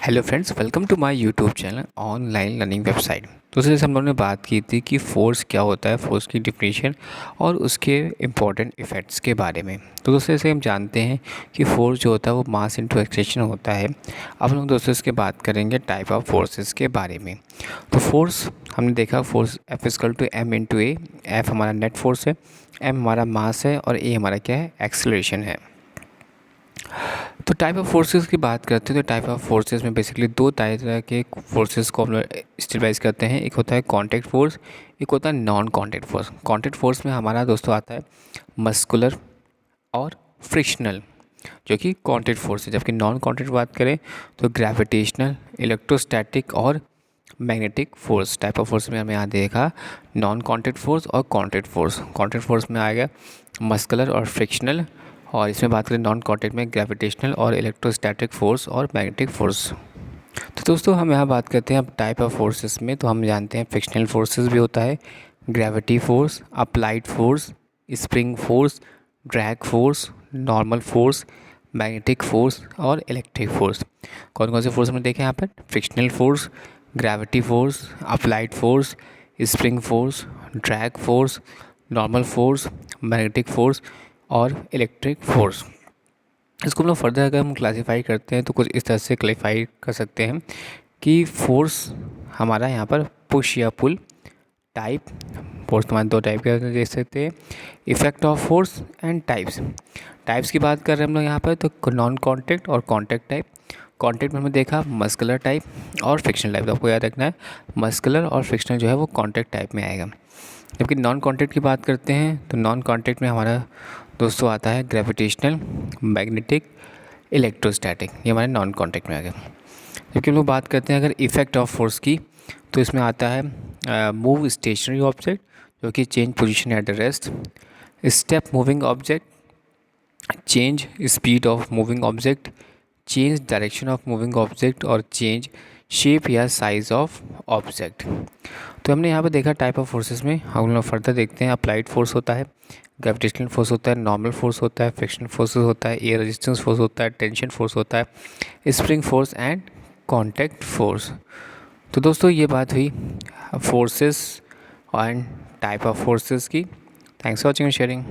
Hello friends, welcome to my YouTube channel online learning website. तो जैसे हम लोगों ने बात की थी कि फ़ोर्स क्या होता है, फ़ोर्स की डिफिनीशन और उसके इम्पॉर्टेंट इफ़ेक्ट्स के बारे में। तो दोस्तों जैसे हम जानते हैं कि फ़ोर्स जो होता है वो मास इनटू एक्सेलरेशन होता है। अब हम लोग दोस्तों इसके बात करेंगे टाइप ऑफ फोर्सेस के बारे में। तो फोर्स हमने देखा, force F equal to M into A. F हमारा नेट फोर्स है, एम हमारा मास है और ए हमारा क्या है, एक्सेलरेशन है। तो टाइप ऑफ फोर्सेस की बात करते हैं तो टाइप ऑफ फोर्सेस में बेसिकली दो तरह के फोर्सेस को हम स्टेबलाइज करते हैं। एक होता है कॉन्टैक्ट फोर्स, एक होता है non contact force. Contact force में हमारा दोस्तों आता है मस्कुलर और फ्रिक्शनल, जो कि कॉन्टैक्ट फोर्स है। जबकि नॉन कॉन्टैक्ट बात करें तो ग्रेविटेशनल, इलेक्ट्रोस्टैटिक और magnetic force. Type of force में हमें यहाँ देखा नॉन कॉन्टैक्ट फोर्स और कॉन्टैक्ट फोर्स। कॉन्टैक्ट फोर्स में आएगा मस्कुलर और फ्रिक्शनल, और इसमें बात करें नॉन कॉन्टैक्ट में ग्रेविटेशनल और इलेक्ट्रोस्टैटिक फोर्स और मैग्नेटिक फोर्स। तो दोस्तों हम यहाँ बात करते हैं अब टाइप ऑफ फोर्सेस में। तो हम जानते हैं फ्रिक्शनल फोर्सेस भी होता है, gravity force, applied force, spring force, drag force, normal force, magnetic force और इलेक्ट्रिक फोर्स। कौन कौन से फोर्स हमने देखे यहाँ पर? Frictional force, gravity force, applied force, spring force, drag force, normal force, magnetic force और इलेक्ट्रिक फोर्स। इसको हम लोग फर्दर अगर हम क्लासीफाई करते हैं तो कुछ इस तरह से क्लासीफाई कर सकते हैं कि फोर्स हमारा यहाँ पर पुश या पुल टाइप। फोर्स हमारे दो टाइप के देख सकते हैं, effect of force and types. Types की बात कर रहे हैं हम लोग यहाँ पर, तो नॉन कॉन्टैक्ट और कॉन्टैक्ट टाइप। कॉन्टैक्ट में हमने देखा मस्कुलर टाइप और फ्रिक्शनल टाइप। तो आपको याद रखना है मस्कुलर और फ्रिक्शनल जो है वो कॉन्टैक्ट टाइप में आएगा। जबकि नॉन कॉन्टैक्ट की बात करते हैं तो नॉन कॉन्टैक्ट में हमारा दोस्तों आता है ग्रेविटेशनल, मैग्नेटिक, इलेक्ट्रोस्टैटिक। ये हमारे नॉन कॉन्टैक्ट में आ गया। जबकि हम लोग बात करते हैं अगर इफ़ेक्ट ऑफ फोर्स की, तो इसमें आता है मूव स्टेशनरी ऑब्जेक्ट, जो कि change position at the rest, step moving object, change speed of moving object, change direction of moving object और चेंज शेप या साइज़ ऑफ ऑब्जेक्ट। तो हमने यहाँ पर देखा टाइप ऑफ फोर्सेस में। हम लोग फर्दर देखते हैं अप्लाइड फोर्स होता है, ग्रेविटेशनल फोर्स होता है, नॉर्मल फोर्स होता है, फ्रिक्शनल फोर्स होता है, एयर रेजिस्टेंस फोर्स होता है, टेंशन फोर्स होता है, spring force and contact force. तो दोस्तों ये बात हुई forces and type of forces की। Thanks for watching and sharing.